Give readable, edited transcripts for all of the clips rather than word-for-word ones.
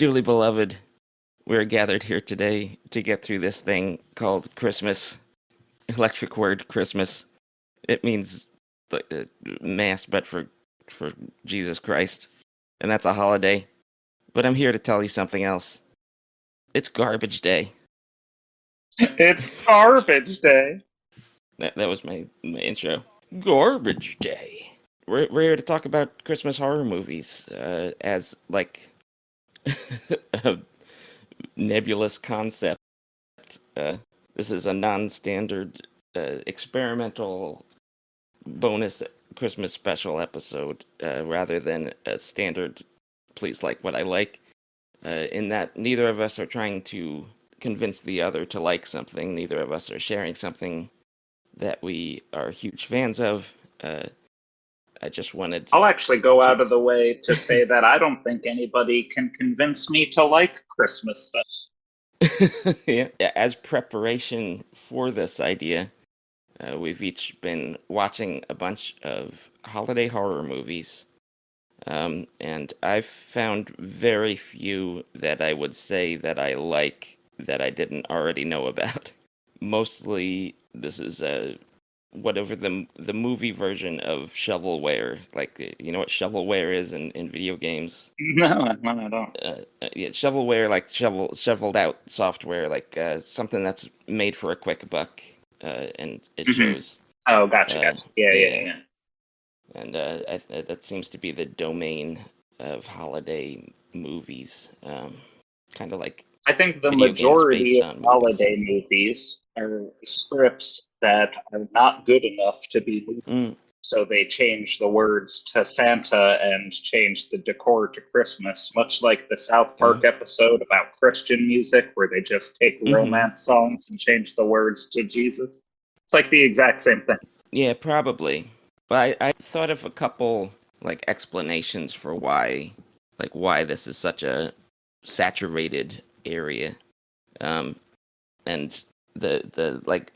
Dearly beloved, we're gathered here today to get through this thing called Christmas. Electric word Christmas. It means mass, but for Jesus Christ, and that's a holiday. But I'm here to tell you something else. It's garbage day. It's garbage day. That was my intro. Garbage day. We're here to talk about Christmas horror movies as like a nebulous concept. Uh, this is a non-standard experimental bonus Christmas special episode rather than a standard please like what I like, in that neither of us are trying to convince the other to like something. Neither of us are sharing something that we are huge fans of. I just wanted I'll actually go to out of the way to say that I don't think anybody can convince me to like Christmas stuff. yeah, as preparation for this idea, we've each been watching a bunch of holiday horror movies, and I've found very few that I would say that I like that I didn't already know about. Mostly, this is whatever the movie version of shovelware. Like, you know what shovelware is in video games? No, I don't. Yeah, shovelware, like shoveled out software, like something that's made for a quick buck, and it Mm-hmm. shows. Oh, gotcha, Uh, gotcha. Yeah, yeah, yeah, yeah. and that seems to be the domain of holiday movies, kind of like I think the video games majority based of on movies. holiday movies are scripts that are not good enough to be movies. Mm, So they change the words to Santa and change the decor to Christmas, much like the South uh, Park episode about Christian music, where they just take mm-hmm. romance songs and change the words to Jesus. It's like the exact same thing. Yeah, probably. But I thought of a couple like explanations for why this is such a saturated area. Um, and the like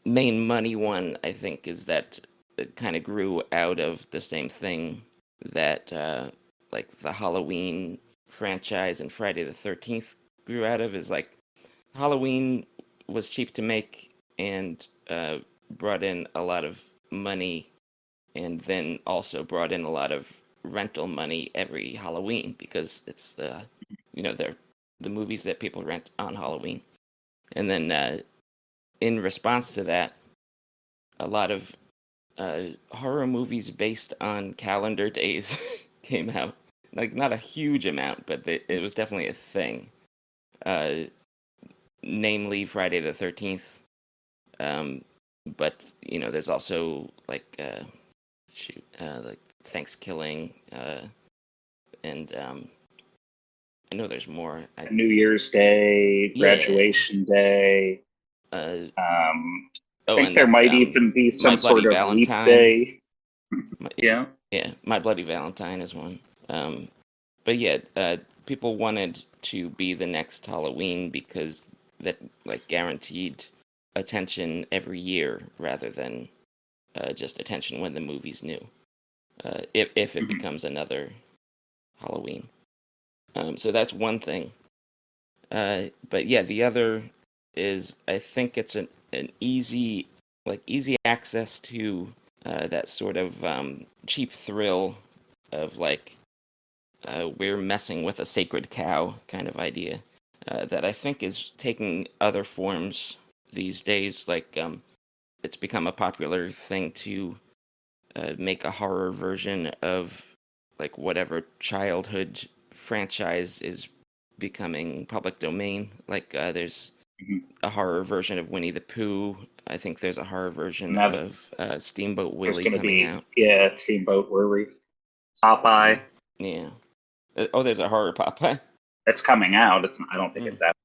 main money one I think is that it kind of grew out of the same thing that like the Halloween franchise and Friday the 13th grew out of, is like Halloween was cheap to make and brought in a lot of money, and then also brought in a lot of rental money every Halloween because it's they're the movies that people rent on Halloween. And then in response to that, a lot of horror movies based on calendar days came out. Like, not a huge amount, but it was definitely a thing. Uh, Namely, Friday the 13th. But there's also like like Thanksgiving, and I know there's more. New Year's Day, Yeah. graduation day. Uh, I oh, think and there that might even be My some Bloody sort of leap Valentine. day. My, Yeah. yeah, My Bloody Valentine is one. But yeah, people wanted to be the next Halloween because that like guaranteed attention every year rather than just attention when the movie's new. If it Mhm. becomes another Halloween. So that's one thing. But yeah, the other is I think it's an easy access to that sort of cheap thrill of like we're messing with a sacred cow kind of idea, that I think is taking other forms these days. Like, it's become a popular thing to make a horror version of like whatever childhood franchise is becoming public domain. Like, there's Mhm. a horror version of Winnie the Pooh. I think there's a horror version Now of Steamboat there's Willie going to coming be, out. yeah, Steamboat Willie, Mm, Popeye. yeah. Oh, there's a horror Popeye. It's coming out. It's. I don't think Mm. it's out.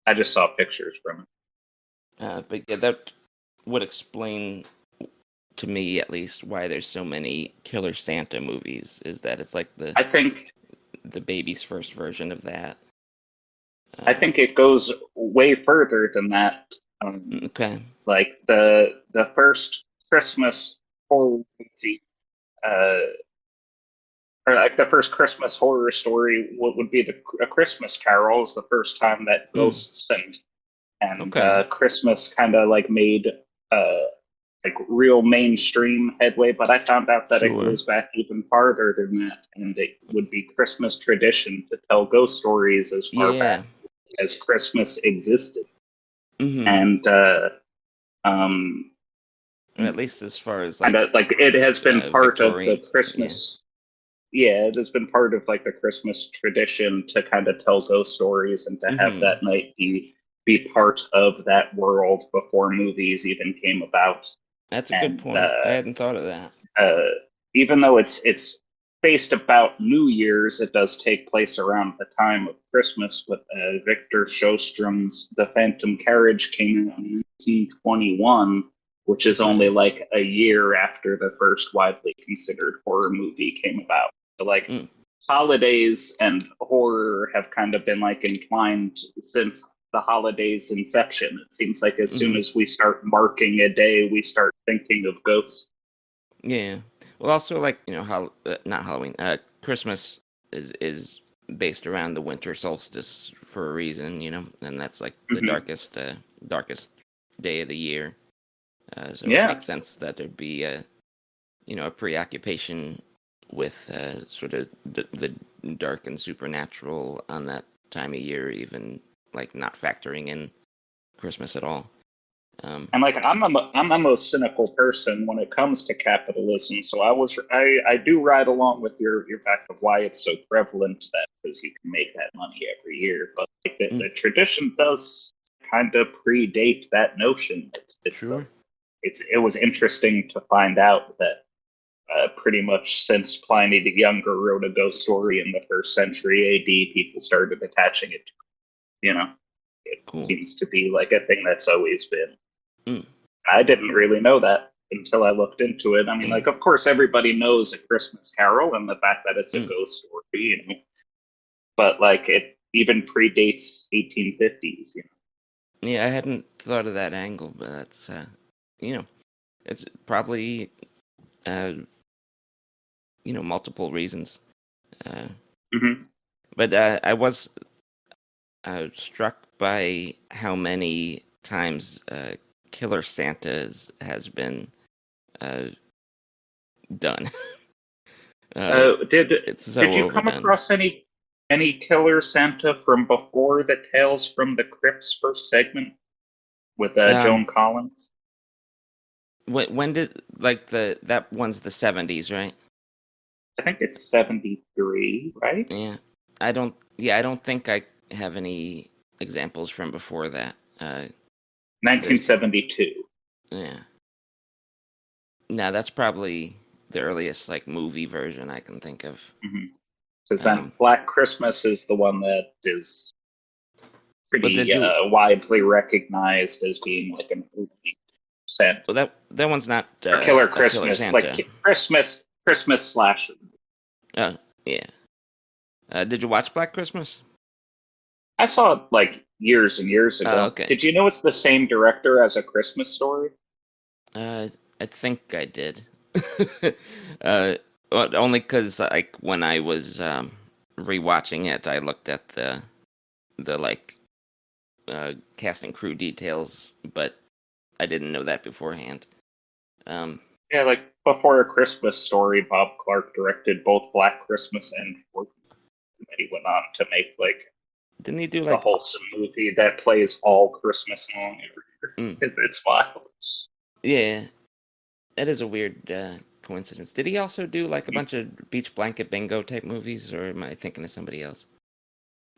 I just saw pictures from it. But yeah, that would explain to me at least why there's so many Killer Santa movies. Is that it's like I think. the baby's first version of that. I Uh, think it goes way further than that. okay. Like the first Christmas horror movie uh, or like the first Christmas horror story would be A Christmas Carol is the first time that Mm, ghosts and okay, Christmas kind of like made uh, like real mainstream headway. But I found out that it sure. goes back even farther than that, and it would be Christmas tradition to tell ghost stories as far back Yeah. as Christmas existed, Mm-hmm. and um, Or at least as far as kind like of like it has been part of the Victorian. Yeah. Christmas. Yeah, it has been part of like the Christmas tradition to kind of tell those stories and to have Mm-hmm. that night be part of that world before movies even came about. That's a good And point. I hadn't thought of that. uh, even though it's based about New Year's, it does take place around the time of Christmas. With Victor Sjöström's *The Phantom Carriage* came out in 1921, which is only Okay. like a year after the first widely considered horror movie came about. So like Mm, holidays and horror have kind of been like entwined since the holidays' inception. It seems like as soon mm-hmm. as we start marking a day, we start thinking of ghosts. Yeah. Well, also like not Halloween. Christmas is based around the winter solstice for a reason, and that's like the Hmm. darkest day of the year. So it Yeah. makes sense that there'd be a preoccupation with sort of the dark and supernatural on that time of year, even like not factoring in Christmas at all. Um, And like I'm the most cynical person when it comes to capitalism. So I do ride along with your fact of why it's so prevalent that because you can make that money every year. But like mm, the tradition does kind of predate that notion. sure. It was interesting to find out that pretty much since Pliny the Younger wrote a ghost story in the first century AD, people started attaching it to, you know, it Cool. seems to be like a thing that's always been. Mm, I didn't really know that until I looked into it. I mean, like, of course, everybody knows A Christmas Carol and the fact that it's a mm. ghost story, but like it even predates 1850s. Yeah, I hadn't thought of that angle, but that's you know, it's probably uh, multiple reasons. Uh, Hmm. but I was struck by how many times Killer Santas has been uh, done. uh, Did it's did so you come overdone. across any Killer Santa from before the Tales from the Crypt's first segment with Um, Joan Collins? when did like that one's the 70s, right? I think it's 73, right? Yeah, I don't. Yeah, I don't think I have any examples from before that. Because there's 1972. yeah. No, that's probably the earliest like movie version I can think of. Because then Um, Black Christmas is the one that is but pretty did you? widely recognized as being like an movie set Well, that one's not or Killer a Killer Christmas, like Santa. Christmas slasher. Oh, yeah. Did you watch Black Christmas? I saw it like years and years Oh, ago. okay. Did you know it's the same director as A Christmas Story? Uh, I think I did. uh, well, only because like when I was rewatching it, I looked at the like cast and crew details, but I didn't know that beforehand. Um, Yeah, like before A Christmas Story, Bob Clark directed both Black Christmas and Fortune. And then he went on to make like didn't he do the like? wholesome movie that plays all Christmas long every year. Mm, It's wild. yeah, that is a weird coincidence. Did he also do like a bunch of beach blanket bingo type movies, or am I thinking of somebody else?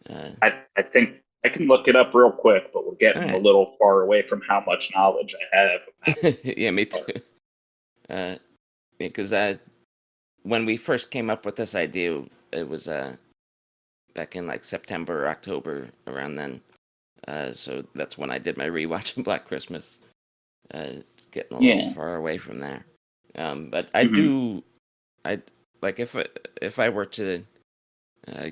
Uh, I think I can look it up real quick, but we're all getting a right. little far away from how much knowledge I have of that. Yeah, me But too. Uh, because when we first came up with this idea, it was back in like September or October around then. So that's when I did my rewatch of Black Christmas. It's getting a little yeah. far away from there. But I Hmm. do, I like if I were to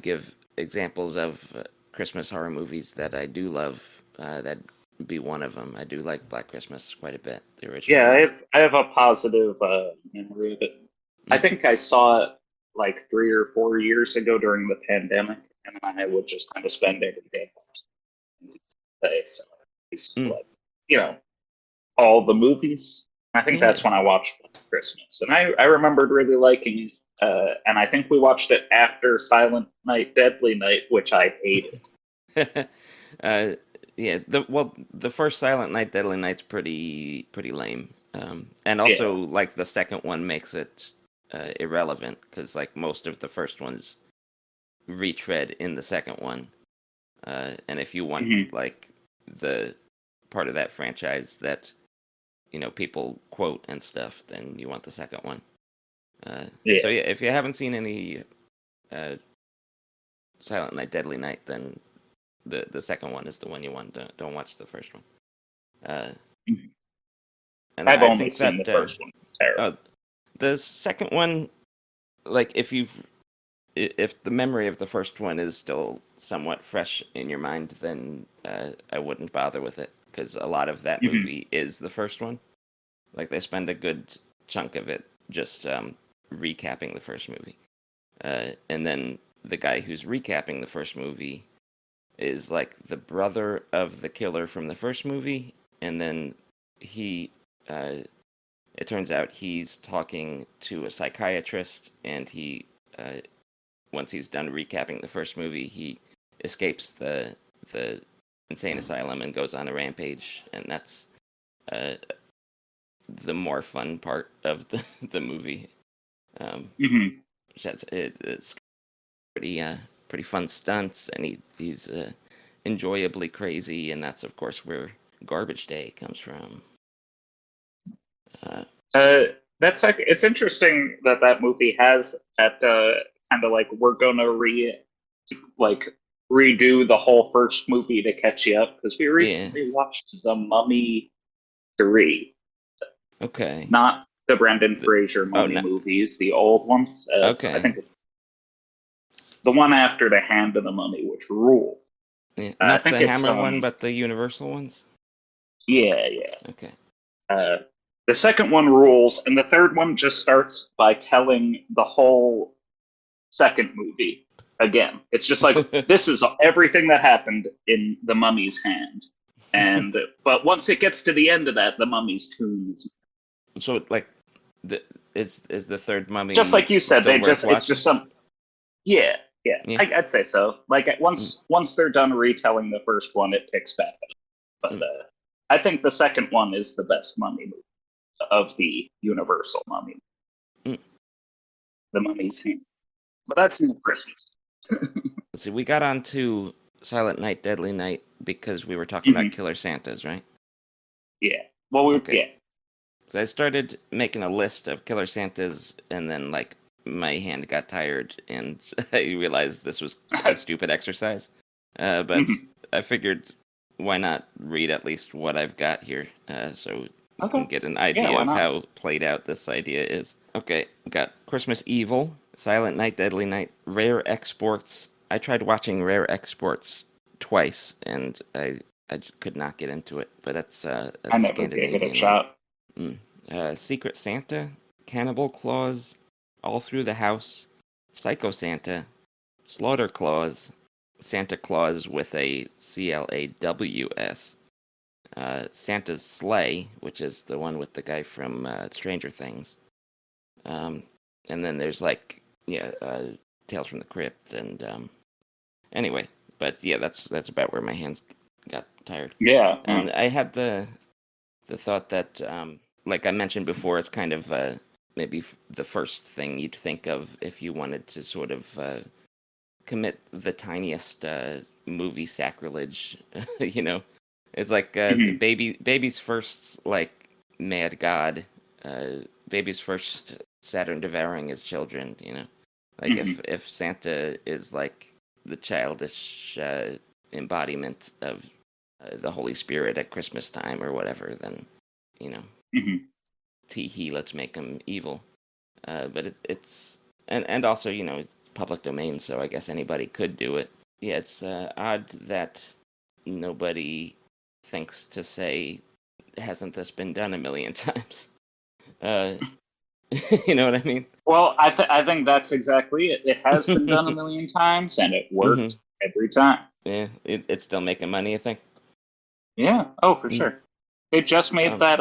give examples of Christmas horror movies that I do love, that'd be one of them. I do like Black Christmas quite a bit, the original Yeah, one. I have a positive memory of it. I Mm, think I saw it like 3 or 4 years ago during the pandemic, and I would just kind of spend every day watching it. So it's Mm, like, you know, all the movies. I think yeah. that's when I watched Christmas, and I remembered really liking it. And I think we watched it after Silent Night, Deadly Night, which I hated. uh, yeah. The first Silent Night, Deadly Night's pretty lame. And also Yeah. like the second one makes it irrelevant because like most of the first ones retread in the second one. And if you want Hmm. like the part of that franchise that people quote and stuff, then you want the second one. So Yeah. yeah, if you haven't seen any uh, Silent Night, Deadly Night, then the second one is the one you want. Don't watch the first one. Uh, Mhm. and I've I only think seen that the first one. It's terrible. uh, the second one, like if the memory of the first one is still somewhat fresh in your mind, then I wouldn't bother with it because a lot of that Hmm. movie is the first one. Like they spend a good chunk of it just recapping the first movie, and then the guy who's recapping the first movie is like the brother of the killer from the first movie, and then he uh, it turns out he's talking to a psychiatrist, and he once he's done recapping the first movie, he escapes the insane asylum and goes on a rampage, and that's uh, the more fun part of the movie. Um, Hmm. it's pretty fun stunts, and he's enjoyably crazy, and that's of course where Garbage Day comes from. Uh, Uh, that's like it's interesting that that movie has that kind of like we're gonna like redo the whole first movie to catch you up because we yeah. recently watched The Mummy 3, Okay. not the Brendan The, Fraser oh mummy no. movies, the old ones. I Okay. think it's the one after The Hand of the Mummy, which rule. Yeah. I Not think the it's Hammer one, but the Universal ones. yeah, yeah. Okay. Uh, the second one rules, and the third one just starts by telling the whole second movie again. It's just like this is everything that happened in the mummy's hand. And but once it gets to the end of that, the mummy's tomb is So like, the is the third just Mummy like you said. still They worth just it's watching? just some yeah, yeah. Yeah. I'd say so. Like Mm, once they're done retelling the first one, it picks back up. But mm, I think the second one is the best mummy movie of the Universal mummy, mm. the mummy's hand. But that's in Christmas. Let's see. We got on to Silent Night, Deadly Night because we were talking about Hmm. Killer Santas, right? Yeah. Well, Okay. yeah. So I started making a list of Killer Santas, and then like my hand got tired, and I realized this was a stupid exercise. But Mhm. I figured, why not read at least what I've got here, so you Okay. can get an Yeah, idea why of not? how played out this idea is. Okay, got Christmas Evil, Silent Night, Deadly Night, Rare Exports. I tried watching Rare Exports twice, and I just could not get into it. But that's a I never gave it a Scandinavian one. shot. Mm. Secret Santa, Cannibal Claus, All Through the House, Psycho Santa, Slaughter Claus, Santa Claus with a Claws, Santa's Sleigh, which is the one with the guy from Stranger Things, um, and then there's like Tales from the Crypt, and anyway, but yeah, that's about where my hands got tired, Yeah. and I had the thought that, like I mentioned before, it's kind of maybe the first thing you'd think of if you wanted to sort of commit the tiniest movie sacrilege. you know, it's like Mhm. baby's first like mad god, baby's first Saturn devouring his children. Like Mhm. if Santa is like the childish embodiment of the Holy Spirit at Christmas time or whatever, then you know, Mhm. tee hee, let's make him evil. But it's and also it's public domain, so I guess anybody could do it. Yeah, it's odd that nobody thinks to say, hasn't this been done a million times? Uh, You know what I mean? Well, I think that's exactly it. It has been done a million times, and it Hmm. worked every time. Yeah, it's still making money, I think. Yeah. Oh, for Mm. sure. They just made Um, that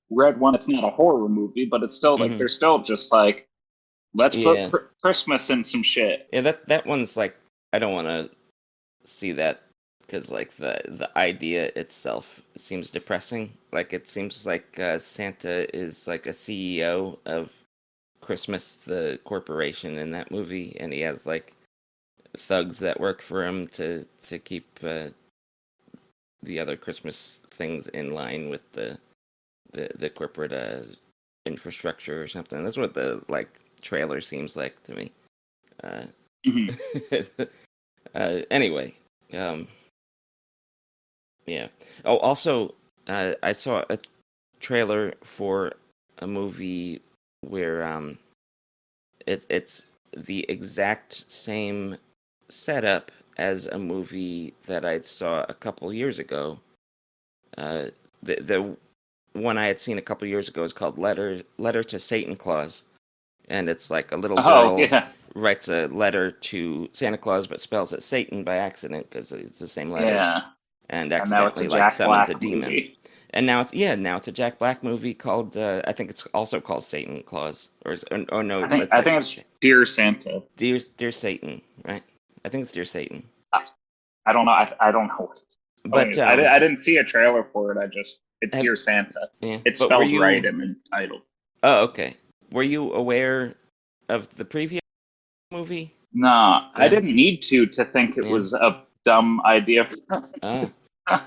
red one. It's not a horror movie, but it's still like hmm. they're still just like let's put Yeah, Christmas in some shit. yeah. That one's like I don't want to see that because like the idea itself seems depressing. Like it seems like Santa is like a CEO of Christmas, the corporation in that movie, and he has like thugs that work for him to keep the other Christmas things in line with the corporate infrastructure or something. That's what the like trailer seems like to me. Uh, Hmm. anyway, um, yeah. Oh, also, I saw a trailer for a movie where it's the exact same setup as a movie that I saw a couple years ago. Uh, the one I had seen a couple years ago is called Letter to Satan Claus, and it's like a little Oh girl yeah, writes a letter to Santa Claus but spells it Satan by accident because it's the same letters, yeah. and And now it's a accidentally like Jack summons a Black demon. movie. And now it's a Jack Black movie called I think it's also called Satan Claus or no, it's I like think it's Dear Santa. Dear Satan, right? I think it's Dear Satan. I I don't know. I don't know what it's going. But I didn't see a trailer for it. It's have Dear Santa. yeah, It's but were spelled right you in the title. oh okay. Were you aware of the previous movie? No, I Uh, didn't need to think it yeah. was a dumb idea.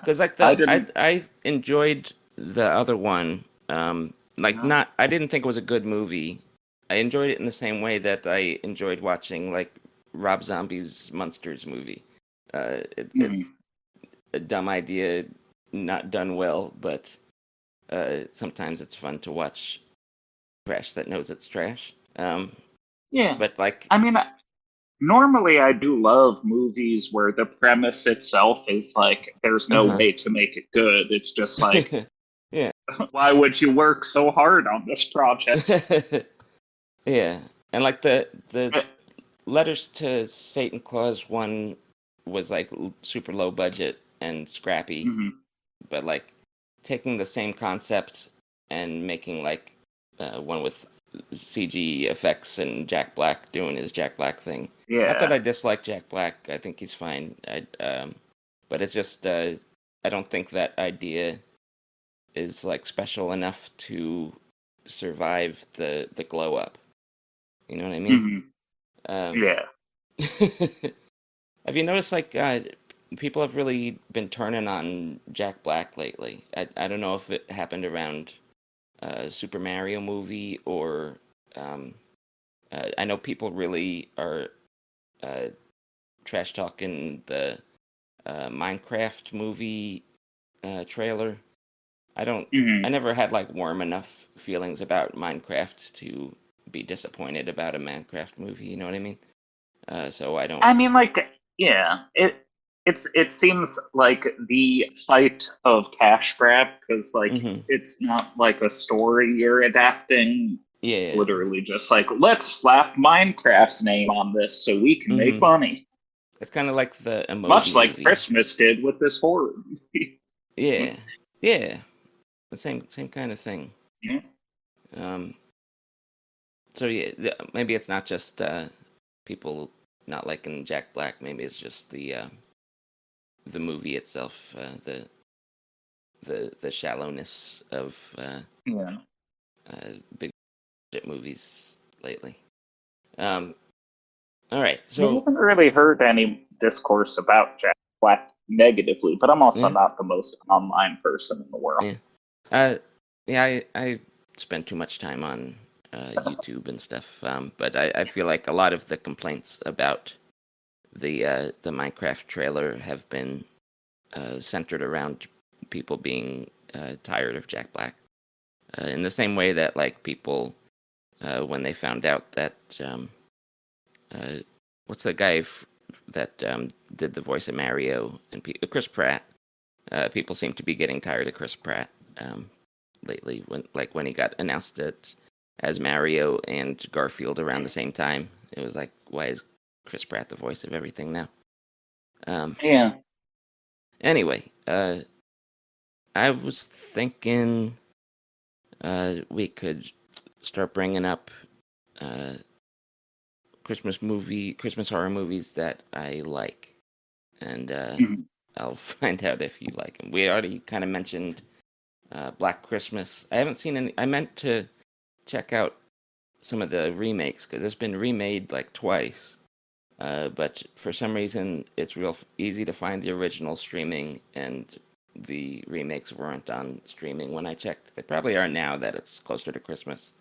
Because like I the didn't. I enjoyed the other one. Like No. not I didn't think it was a good movie. I enjoyed it in the same way that I enjoyed watching like Rob Zombie's Monsters movie. It's Mhm. a dumb idea, not done well, but sometimes it's fun to watch trash that knows it's trash. Yeah. But like, I mean, normally I do love movies where the premise itself is like there's no uh way to make it good. It's just like, huh, yeah, why would you work so hard on this project? yeah, and like the Eh, Letters to Satan Claus one was like super low budget and scrappy, mhm. but like taking the same concept and making like one with CG effects and Jack Black doing his Jack Black thing. Not that Yeah. I dislike Jack Black, I think he's fine. But it's just I don't think that idea is like special enough to survive the glow up. You know what I mean? Mhm. Um, Yeah. have you noticed like people have really been turning on Jack Black lately? I don't know if it happened around Super Mario movie or um, I know people really are uh, trash talking the Minecraft movie trailer. I don't. I Mhm. never had like warm enough feelings about Minecraft to be disappointed about a Minecraft movie. You know what I mean? So I don't. I mean, like, yeah, it seems like the height of cash grab because like Hmm. it's not like a story you're adapting. It's Yeah. literally just like let's slap Minecraft's name on this so we can make Hmm. money, It's kind of like the much Emoji like movie. Christmas did with this horror movie. Yeah. Yeah. The same kind of thing. Yeah. Um. So yeah, maybe it's not just people not liking Jack Black. Maybe it's just the movie itself, the shallowness of Yeah. big budget movies lately. Um, all right, I so haven't really heard any discourse about Jack Black negatively, but I'm also yeah, not the most online person in the world. yeah, uh, yeah. I spend too much time on YouTube and stuff, but I feel like a lot of the complaints about the Minecraft trailer have been centered around people being tired of Jack Black. In the same way that like people when they found out that uh, what's the guy that did the voice of Mario and Chris Pratt. People seem to be getting tired of Chris Pratt lately when he got announced at as Mario and Garfield around the same time. It was like, why is Chris Pratt the voice of everything now? Yeah. Anyway, I was thinking we could start bringing up uh, Christmas horror movies that I like, and Mhm. I'll find out if you like them. We already kind of mentioned Black Christmas. I haven't seen any. I meant to check out some of the remakes because it's been remade like twice. But for some reason, it's real easy to find the original streaming, and the remakes weren't on streaming when I checked. They probably are now that it's closer to Christmas.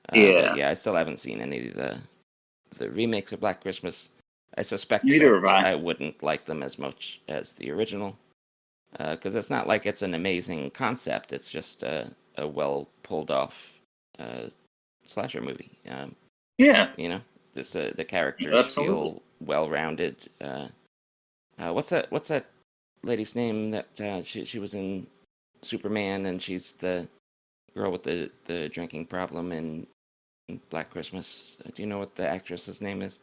But Yeah. yeah, I still haven't seen any of the remakes of Black Christmas. I suspect Neither have that I. I wouldn't like them as much as the original, because it's not like it's an amazing concept. It's just a well pulled off uh, slasher movie. Yeah. You know, just the characters Absolutely. feel well rounded. What's that lady's name that she was in Superman, and she's the girl with the drinking problem in Black Christmas? Do you know what the actress's name is?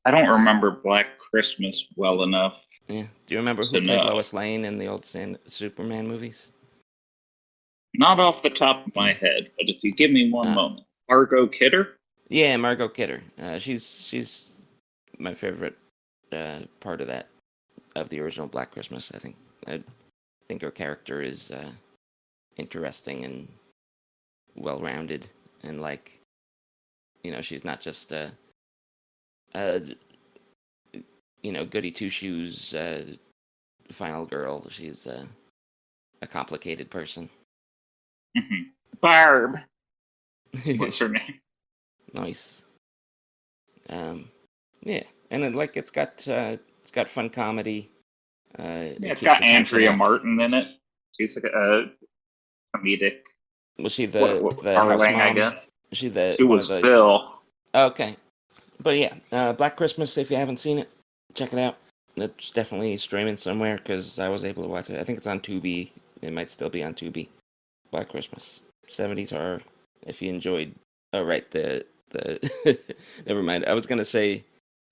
I don't remember Black Christmas well enough Yeah. Do you remember who to played know. Lois Lane in the old Superman movies? Not off the top of my Mm. head, but if you give me one Ah, moment. Margot Kidder? yeah, Margot Kidder. She's my favorite part of the original Black Christmas. I think her character is interesting and well rounded, and like, she's not just a goody two shoes final girl. She's a complicated person. Hmm. Barb was her name. Nice. Um, yeah, and then, like, it's got fun comedy. Yeah, It it's keeps got the tension Andrea up. Martin in it. She's a comedic. Was she What the house darling, I mom? guess. Was she the She one of was the? Phil. Okay, but yeah, Black Christmas. If you haven't seen it, check it out. It's definitely streaming somewhere because I was able to watch it. I think it's on Tubi. It might still be on Tubi. Black Christmas, 70s horror. If you enjoyed, oh right, the never mind. I was gonna say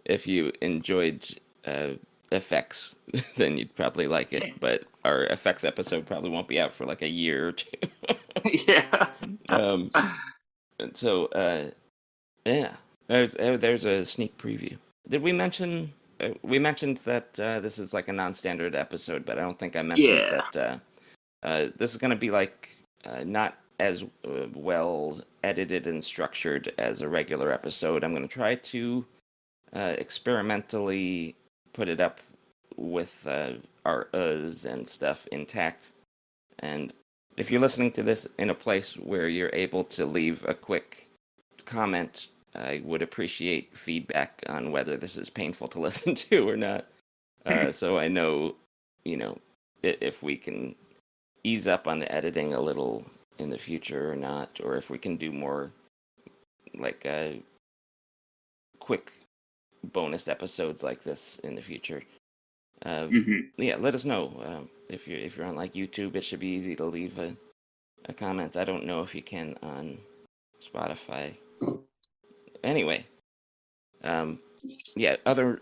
if you enjoyed uh, effects, then you'd probably like it. But our effects episode probably won't be out for like a year or two. Yeah. um, and so yeah, there's a sneak preview. Did we mention? We mentioned that this is like a non-standard episode, but I don't think I mentioned Yeah. that this is going to be like not as well edited and structured as a regular episode. I'm going to try to experimentally put it up with our uhs and stuff intact. And if you're listening to this in a place where you're able to leave a quick comment, I would appreciate feedback on whether this is painful to listen to or not. So I know, if we can ease up on the editing a little in the future or not, or if we can do more like quick bonus episodes like this in the future. Hmm. Yeah, let us know if you're on like YouTube. It should be easy to leave a comment. I don't know if you can on Spotify. Anyway, um, yeah, other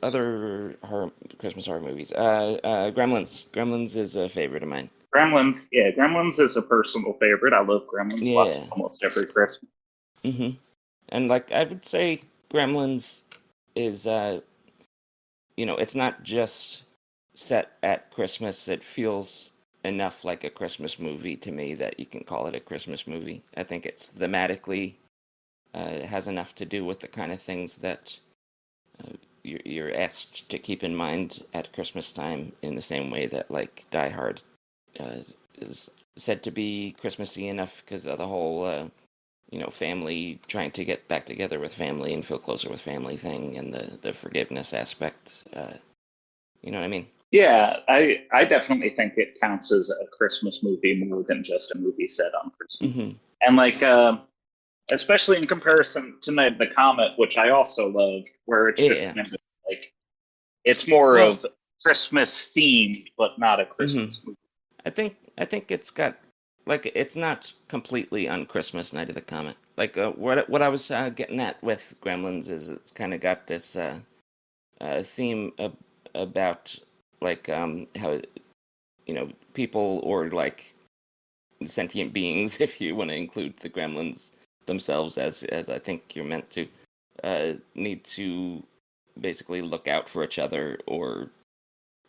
Christmas horror movies. Gremlins. Gremlins is a favorite of mine. Gremlins. Yeah, Gremlins is a personal favorite. I love Gremlins. Watch Yeah. it almost every Christmas. And like I would say, Gremlins is it's not just set at Christmas. It feels enough like a Christmas movie to me that you can call it a Christmas movie. I think it's thematically it has enough to do with the kind of things that you're asked to keep in mind at Christmas time, in the same way that like Die Hard uh, is said to be Christmassy enough because of the whole family trying to get back together with family and feel closer with family thing, and the forgiveness aspect. You know what I mean? Yeah, I definitely think it counts as a Christmas movie more than just a movie set on Christmas. Mm-hmm. And like, especially in comparison to Night of the Comet, which I also loved, where it's just Yeah. kind of like it's more Well, of Christmas themed, but not a mm-hmm. Christmas movie. I think it's got like it's not completely on Christmas Night of the Comet. what I was getting at with Gremlins is it's kind of got this theme about how people or like sentient beings, if you want to include the Gremlins themselves, as I think you're meant to, need to basically look out for each other, or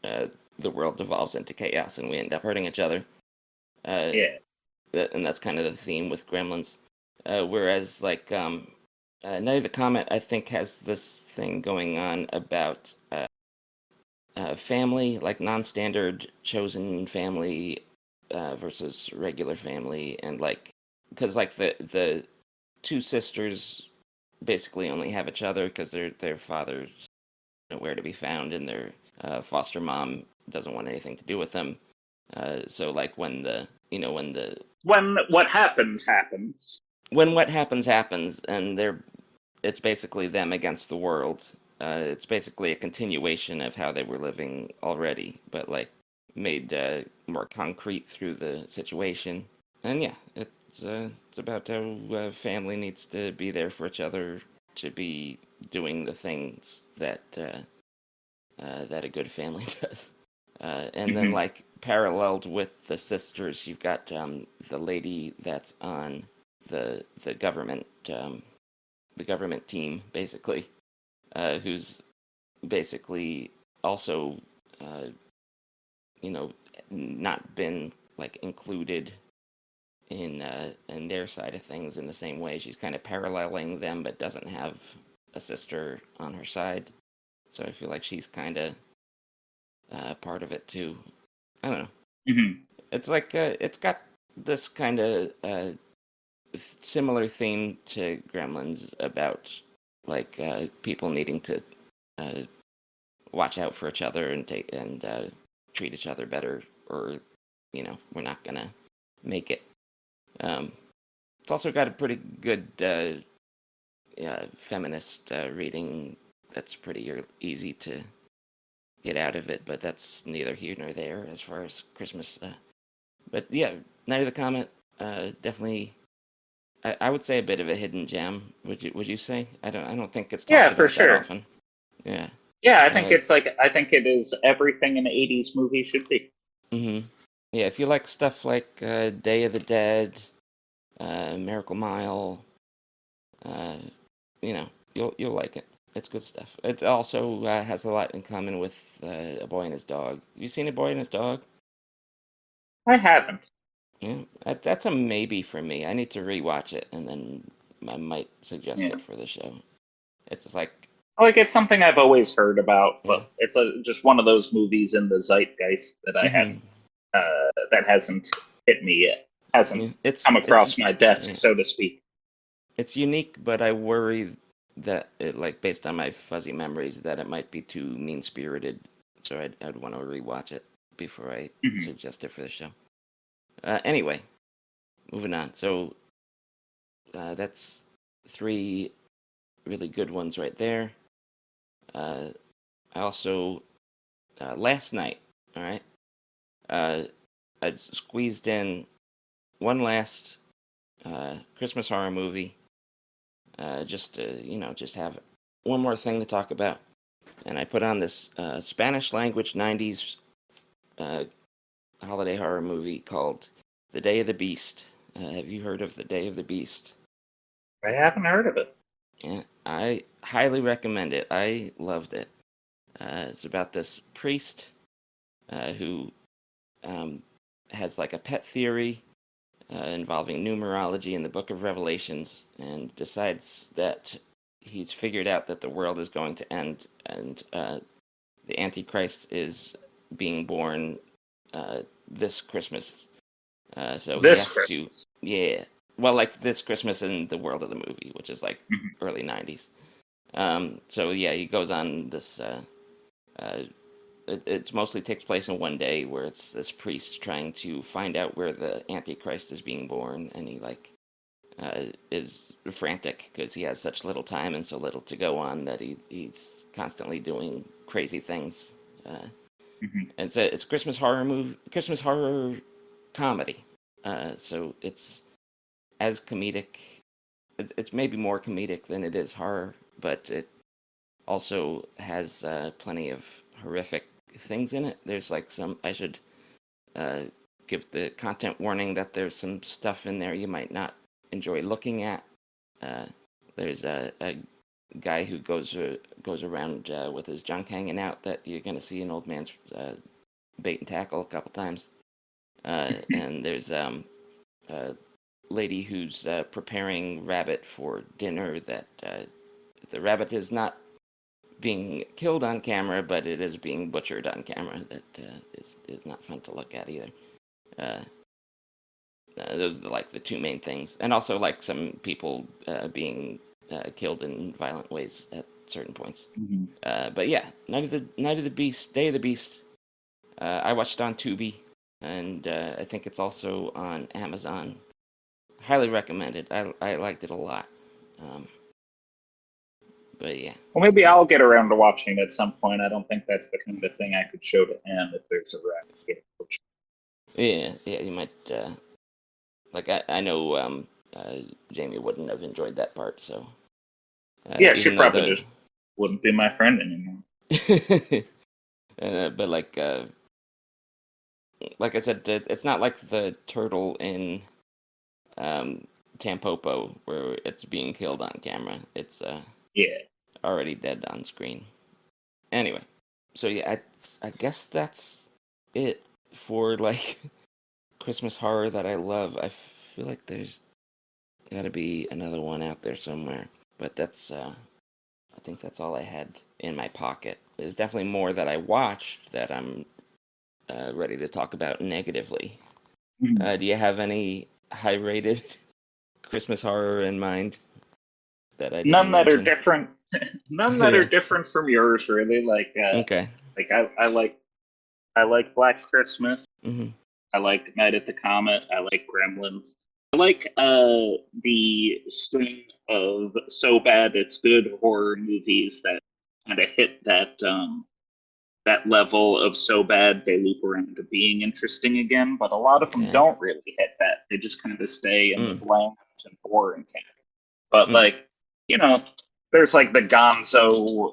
uh, the world devolves into chaos and we end up hurting each other. Uh, Yeah. and that's kind of the theme with Gremlins. Whereas Night of the Comet, I think, has this thing going on about family, like non-standard chosen family versus regular family, and like because like the two sisters basically only have each other because their father's nowhere to be found, and their foster mom doesn't want anything to do with them. So like When what happens. when what happens, and it's basically them against the world. It's basically a continuation of how they were living already, but like made more concrete through the situation. And yeah, it's about how family needs to be there for each other, to be doing the things that a good family does. And then Hmm. like paralleled with the sisters, you've got the lady that's on the government the government team, basically, who's basically also, uh, you know, not been like included in their side of things in the same way. She's kind of paralleling them, but doesn't have a sister on her side. So I feel like she's kind of part of it too. I don't know. Hmm. It's like it's got this kind of similar theme to Gremlins about like people needing to uh, watch out for each other and treat each other better, or we're not gonna make it. Um, it's also got a pretty good feminist reading that's pretty easy to get out of it, but that's neither here nor there as far as Christmas. But yeah, Night of the Comet, definitely. I would say a bit of a hidden gem. Would you say? I don't think it's talked Yeah, for about that sure. often. Yeah. Yeah, Uh, I think it is everything an '80s movie should be. hmm Yeah, if you like stuff like Day of the Dead, Miracle Mile, uh, you'll like it. It's good stuff. It also has a lot in common with A Boy and His Dog. Have you seen A Boy and His Dog? I haven't. Yeah, that's a maybe for me. I need to rewatch it, and then I might suggest Yeah. it for the show. It's like, Like it's something I've always heard about, yeah, but it's just one of those movies in the zeitgeist that I hmm hadn't that hasn't hit me yet, hasn't yeah. come It's across my desk, yeah, so to speak. it's unique, but I worry that it, like, based on my fuzzy memories, that it might be too mean spirited. So I'd want to rewatch it before I Hmm. suggest it for the show. Anyway, moving on. So that's three really good ones right there. Uh, I also last night, all right, uh, I squeezed in one last Christmas horror movie, just to just have one more thing to talk about. And I put on this Spanish language '90s uh, holiday horror movie called The Day of the Beast. Have you heard of The Day of the Beast? I haven't heard of it. Yeah, I highly recommend it. I loved it. It's about this priest who um, has like a pet theory involving numerology in the Book of Revelations, and decides that he's figured out that the world is going to end, and the Antichrist is being born this Christmas. So he This has to, Christmas. yeah. Well, like this Christmas in the world of the movie, which is like Mhm. early '90s. So yeah, he goes on this. Uh, it mostly takes place in one day, where it's this priest trying to find out where the Antichrist is being born, and he like is frantic because he has such little time and so little to go on, that he's constantly doing crazy things. Uh, Mhm. and it's Christmas horror movie, Christmas horror comedy. So it's as comedic it's maybe more comedic than it is horror, but it also has plenty of horrific things in it. There's like some I should uh, give the content warning that there's some stuff in there you might not enjoy looking at. Uh, there's a guy who goes around with his junk hanging out that you're gonna see an old man's bait and tackle a couple times. And there's a lady who's preparing rabbit for dinner. That the rabbit is not being killed on camera, but it is being butchered on camera. That is not fun to look at either. Uh, those are like the two main things, and also like some people being killed in violent ways at certain points. Mm-hmm. But yeah, Night of the Beast, Day of the Beast. I watched on Tubi, and I think it's also on Amazon. Highly recommended. I liked it a lot. Um, but yeah. Well, maybe I'll get around to watching it at some point. I don't think that's the kind of thing I could show to him if there's a rabbit. Yeah, you might. Like I know Jamie wouldn't have enjoyed that part, so. Yeah, she even though probably just wouldn't be my friend anymore. But like I said, it's not like the turtle in Tampopo where it's being killed on camera. It's Yeah. already dead on screen. Anyway, so yeah, I guess that's it for like Christmas horror that I love. I feel like there's got to be another one out there somewhere, but that's I think that's all I had in my pocket. There's definitely more that I watched that I'm ready to talk about negatively. Mhm. Do you have any high-rated Christmas horror in mind that I didn't None that are mention? different. None that are Yeah. different from yours, really. Okay. Like I like Black Christmas. Hmm. I like Night at the Comet. I like Gremlins. I like the string of so bad it's good horror movies that kind of hit that level of so bad they loop around to being interesting again. But a lot of them Okay. don't really hit that. They just kind of stay in the Mm. bland and boring category. But Mm. like, you know, there's like the Gonzo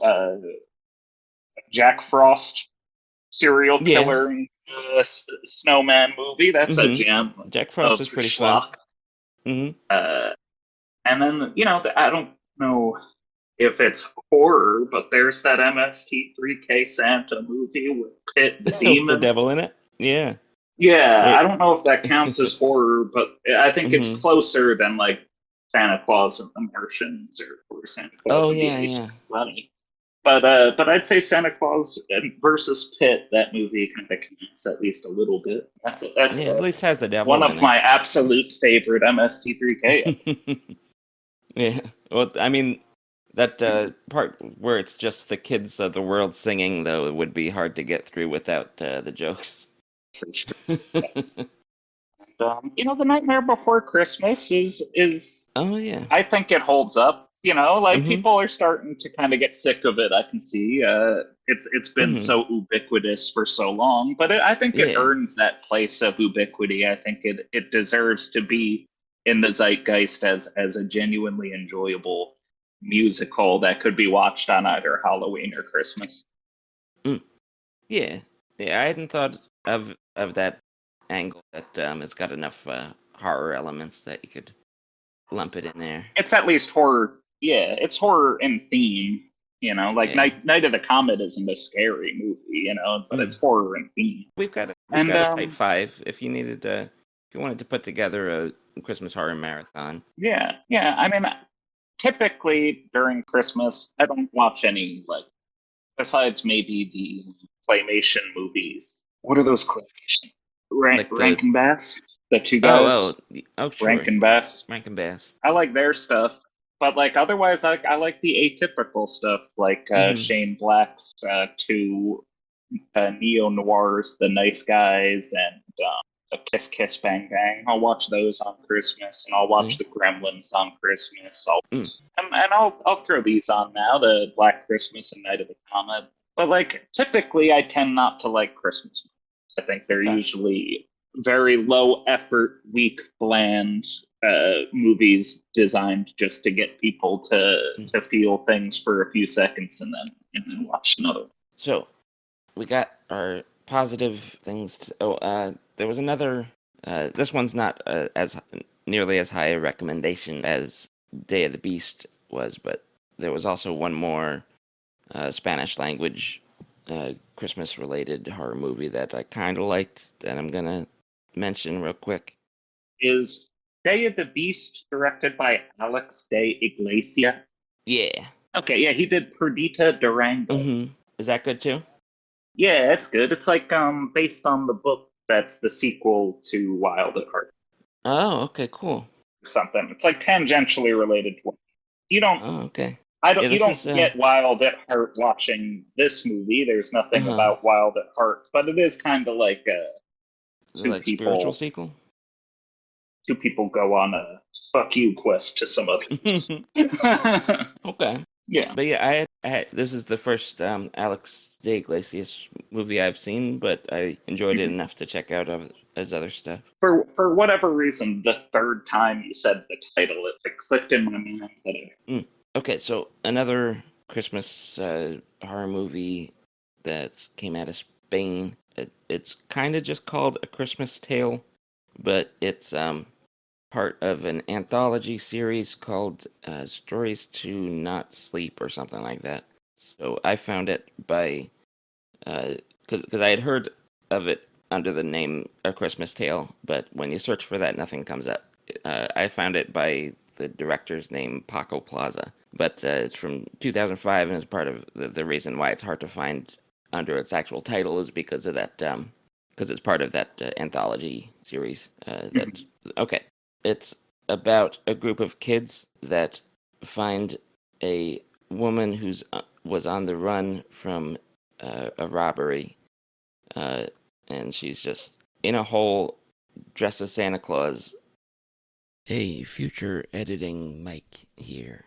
Jack Frost serial Yeah. killer snowman movie. That's a Hmm. gem Jack Frost of is pretty fun. schlock. Hmm. Uh, and then I don't know if it's horror, but there's that MST3K Santa movie with Pit the With the Demon. devil in it. Yeah. Yeah, I Wait. don't know if that counts as horror, but I think it's Hmm. closer than like Santa Claus and the Martians or Santa Claus Oh and the yeah, Ice yeah. Bunny. But I'd say Santa Claus versus Pitt. That movie kind of counts at least a little bit. That's Yeah. At least has the one devil of in it. my absolute favorite MST3K episodes. Yeah. Well, I mean, that part where it's just the kids of the world singing, though, it would be hard to get through without the jokes. For sure. The Nightmare Before Christmas is Oh yeah. I think it holds up. Like Mhm. people are starting to kind of get sick of it. I can see. It's been Mhm. so ubiquitous for so long, but I think it Yeah. earns that place of ubiquity. I think it deserves to be in the zeitgeist as a genuinely enjoyable musical that could be watched on either Halloween or Christmas. Mm. Yeah. Yeah. I hadn't thought of that angle. That it's got enough horror elements that you could lump it in there. It's at least horror. Yeah, it's horror in theme. Like Yeah. Night of the Comet isn't a scary movie, but Mm. it's horror in theme. We've And got a tight five. If you needed if you wanted to put together a Christmas horror marathon. yeah. I mean, typically during Christmas, I don't watch any like besides maybe the claymation movies. What are those claymation? Like the Rankin Bass, the two oh guys, sure, Rankin Bass. Rankin Bass. I like their stuff, but like otherwise, I like the atypical stuff, like Mhm. Shane Black's two neo noirs, The Nice Guys, and a Kiss Kiss Bang Bang. I'll watch those on Christmas, and I'll watch Mm. the Gremlins on Christmas. Mm. I'll throw these on now, the Black Christmas and Night of the Comet. But like typically, I tend not to like Christmas movies. I think they're Okay. usually very low effort, weak, bland. movies designed just to get people Mm. to feel things for a few seconds and then watch another one. So we got our positive things. There was another. This one's not as nearly as high a recommendation as Day of the Beast was, but there was also one more Spanish language Christmas related horror movie that I kind of liked that I'm gonna mention real quick. Is Day of the Beast directed by Alex de Iglesia? Yeah. Okay, yeah, he did Perdita Durango. Is that good too? Yeah, it's good. It's like based on the book that's the sequel to Wild at Heart Oh, okay, cool. or something. It's like tangentially related to you don't Oh, okay. I Yeah, don't you this is don't get Wild at Heart watching this movie. There's nothing uh-huh. about Wild at Heart, but it is kind of like Is it two like spiritual people sequel? two people go on a fuck you quest to some others. Okay. Yeah. But yeah, this is the first Alex de Iglesias movie I've seen, but I enjoyed it Mhm. enough to check out his other stuff. For whatever reason, the third time you said the title, it clicked in my mind that Mm. Okay, so another Christmas horror movie that came out of Spain. It's kind of just called A Christmas Tale, but it's part of an anthology series called Stories to Not Sleep or something like that. So I found it by because I had heard of it under the name A Christmas Tale, but when you search for that, nothing comes up. I found it by the director's name, Paco Plaza, but it's from 2005, and it's part of the reason why it's hard to find under its actual title is because of that, because it's part of that anthology series. That Mhm. okay, it's about a group of kids that find a woman who's was on the run from a robbery, uh, and she's just in a hole dressed as Santa Claus. Hey, future editing Mike here.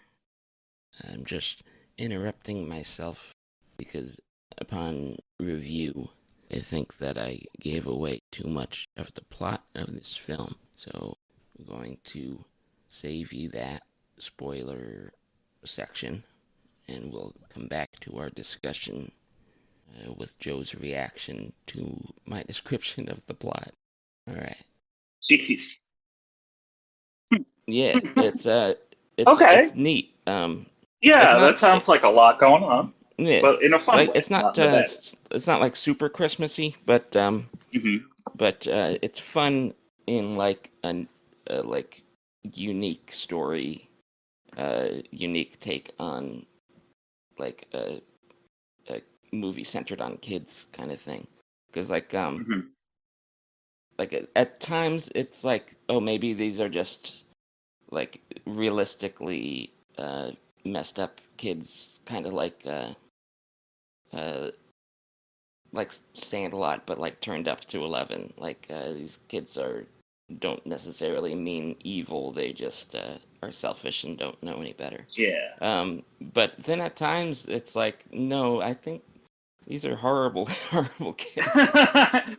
I'm just interrupting myself because upon review, I think that I gave away too much of the plot of this film. So I'm going to save you that spoiler section and we'll come back to our discussion with Joe's reaction to my description of the plot. All right. Jeez. Yeah, Okay. it's neat. It's Yeah, that not sounds like a lot going on, yeah, but in a fun like way, not in a bad it's not like super Christmassy, way. Hmm. but it's fun in like a like unique story, unique take on like a movie centered on kids kind of thing. Because Hmm. like at times it's like, oh, maybe these are just like realistically messed up kids, kind of uh, like Sandlot, but like turned up to 11. Like these kids don't necessarily mean evil; they just are selfish and don't know any better. Yeah. But then at times it's like, no, I think these are horrible, horrible kids.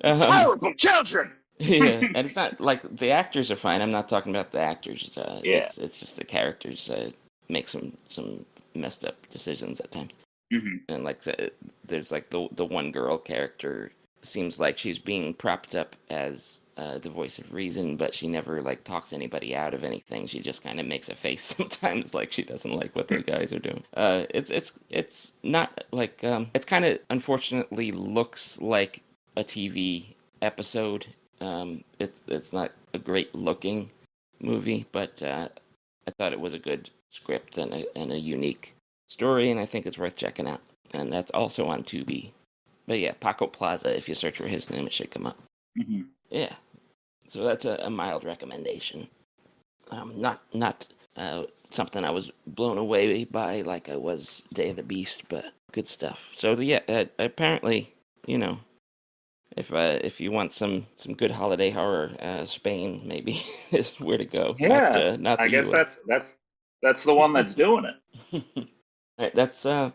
Um, Horrible children. yeah, and it's not like the actors are fine. I'm not talking about the actors. Yeah. It's just the characters make some messed up decisions at times. Hmm. And like there's like the one girl character seems like she's being propped up as the voice of reason, but she never like talks anybody out of anything. She just kind of makes a face sometimes, like she doesn't like what the guys are doing. It's not like it's kind of unfortunately looks like a TV episode. It's not a great looking movie, but I thought it was a good script and a unique story, and I think it's worth checking out. And that's also on Tubi. But yeah, Paco Plaza. If you search for his name, it should come up. Hmm. Yeah, so that's a mild recommendation. Not something I was blown away by like I was Day of the Beast, but good stuff. So yeah, apparently, you know, if you want some good holiday horror, Spain maybe is where to go. Yeah. Not I the guess U.S. that's the one that's doing it. Right, that's I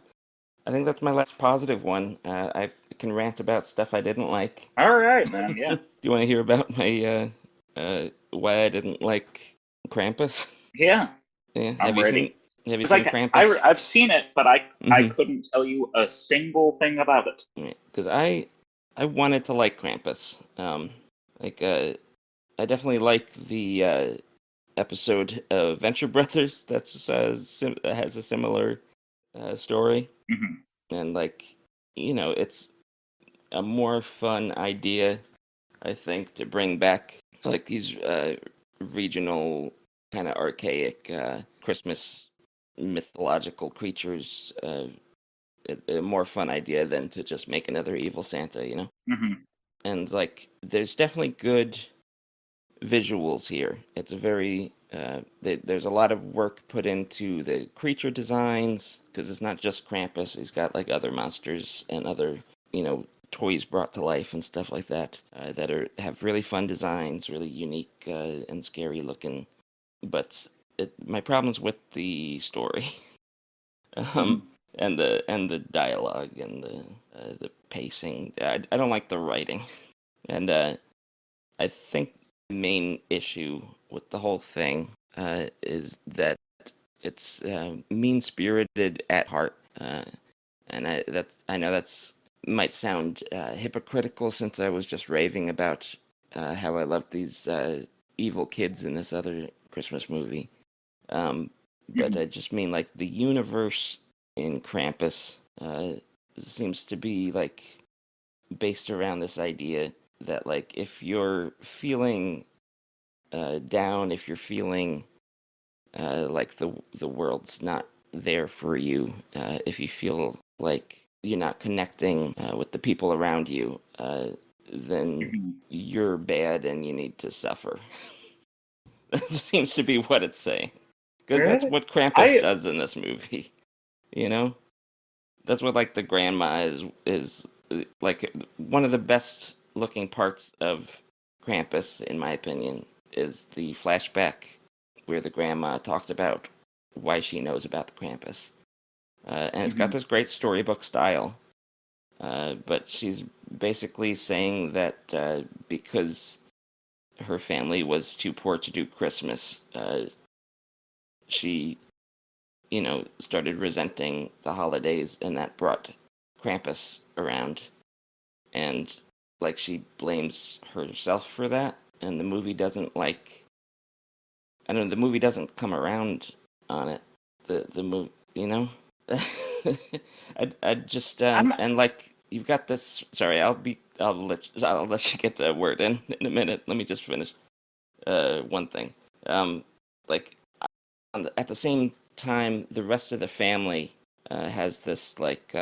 think that's my last positive one. I can rant about stuff I didn't like. All right, man. Do Yeah. you want to hear about my why I didn't like Krampus. Yeah, Yeah. I'm ready. Have you It's seen like Krampus? I've seen it, but I Mm-hmm. couldn't tell you a single thing about it. Because I wanted to like Krampus. Like I definitely like the episode of Venture Brothers that's has a similar story, Hmm. and like it's a more fun idea, I think, to bring back like these regional kind of archaic Christmas mythological creatures. A more fun idea than to just make another evil Santa, Hmm. And like, there's definitely good visuals here. It's a very there's a lot of work put into the creature designs because it's not just Krampus. He's got like other monsters and other toys brought to life and stuff like that that have really fun designs, really unique and scary looking. But my problem's with the story, um, Hmm. and the dialogue and the pacing. I don't like the writing, and I think the main issue with the whole thing is that it's mean spirited at heart, and I know that's might sound hypocritical since I was just raving about how I love these evil kids in this other Christmas movie. Um, but I Hmm. just mean like the universe in Krampus seems to be like based around this idea that like if you're feeling down, if you're feeling like the world's not there for you, if you feel like you're not connecting with the people around you, then Hmm. you're bad and you need to suffer. That seems to be what it's saying, because that's what Krampus I does in this movie. You know, that's what like the grandma is like one of the best looking parts of Krampus, in my opinion, is the flashback where the grandma talks about why she knows about the Krampus, and it's got Mhm. this great storybook style. But she's basically saying that because her family was too poor to do Christmas, she started resenting the holidays, and that brought Krampus around. And like she blames herself for that, and the movie doesn't like. I don't know. The movie doesn't come around on it. The movie, I just I'm and like you've got this. Sorry, I'll let you get the word in a minute. Let me just finish one thing. Um, like at the same time, the rest of the family has this like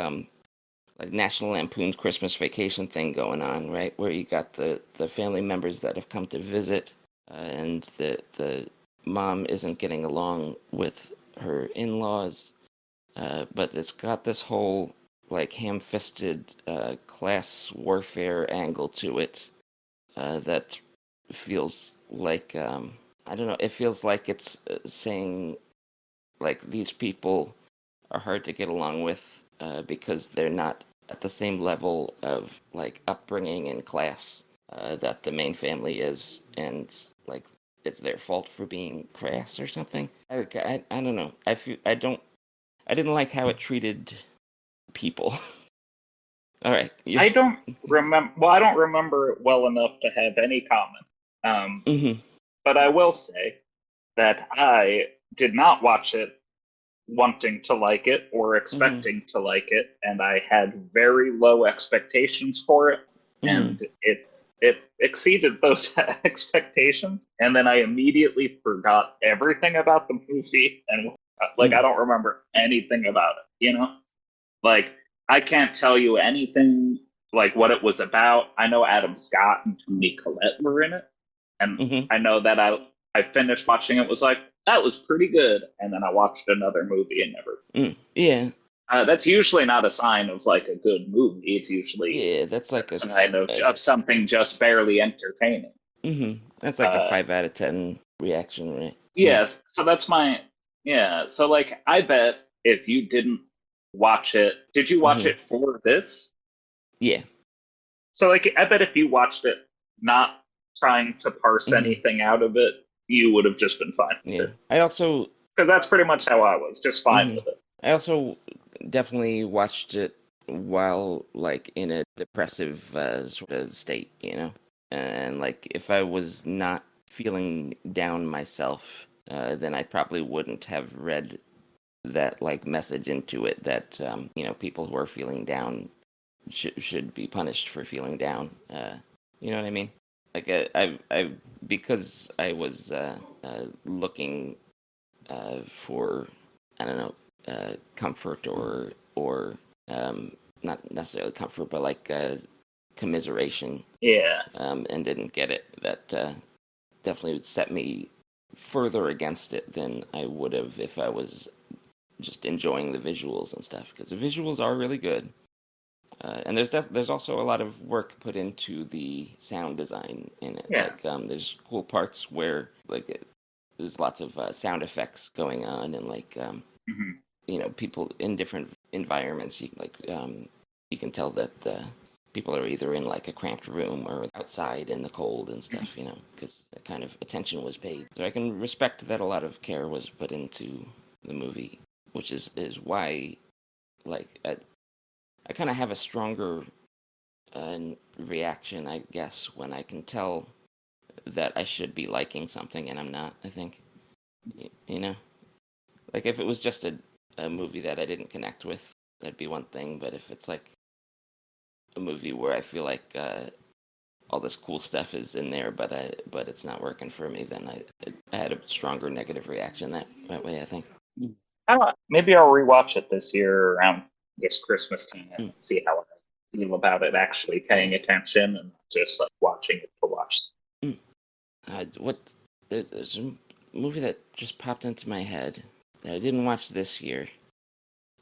National Lampoon's Christmas Vacation thing going on, right? Where you got the family members that have come to visit, and the mom isn't getting along with her in-laws, but it's got this whole like ham-fisted class warfare angle to it that feels like I don't know. It feels like it's saying like these people are hard to get along with because they're not at the same level of like upbringing and class that the main family is, and like it's their fault for being crass or something. I don't know. I didn't like how it treated people. All right, you. I don't remember. Well, I don't remember it well enough to have any comment. Mhm. But I will say that I did not watch it wanting to like it or Mhm. expecting to like it, and I had very low expectations for it, Mhm. and it exceeded those expectations. And then I immediately forgot everything about the movie, and like I Mhm. don't remember anything about it. Like I can't tell you anything like what it was about. I know Adam Scott and Toni Collette were in it, and Mhm. I know that I finished watching it was like that was pretty good, and then I watched another movie and never. Yeah. That's usually not a sign of like a good movie. It's usually Yeah. That's a like sign a of something just barely entertaining. That's like a Uh, 5 out of 10 reaction, right? Yeah. yes, so that's my yeah. So like, I bet if you didn't watch it, did you watch Mhm. it for this? Yeah. So like I bet if you watched it not trying to parse Mhm. anything out of it, you would have just been fine with Yeah. it. I also Because that's pretty much how I was, just fine mhm. with it. I also definitely watched it while like in a depressive sort of state, you know. And like if I was not feeling down myself, then I probably wouldn't have read that like message into it that you know, people who are feeling down should be punished for feeling down. You know what I mean? Like I because I was looking for, I don't know, comfort or not necessarily comfort, but like commiseration, Yeah. and didn't get it. That definitely would set me further against it than I would have if I was just enjoying the visuals and stuff, because the visuals are really good. And there's also a lot of work put into the sound design in it. Yeah. Like there's cool parts where like there's lots of sound effects going on, and like Hmm. you know, people in different environments. You can tell that people are either in like a cramped room or outside in the cold and stuff. You know, because that kind of attention was paid. So I can respect that a lot of care was put into the movie, which is why like I kind of have a stronger uh, reaction, I guess, when I can tell that I should be liking something and I'm not. I think, you know, like if it was just a movie that I didn't connect with, that'd be one thing. But if it's like a movie where I feel like all this cool stuff is in there, but it's not working for me, then I had a stronger negative reaction that way. I think. Maybe I'll rewatch it this year around this Christmas time and Mm, see how I feel about it actually yeah. paying attention and just like watching it to watch. Mm. What there's a movie that just popped into my head that I didn't watch this year,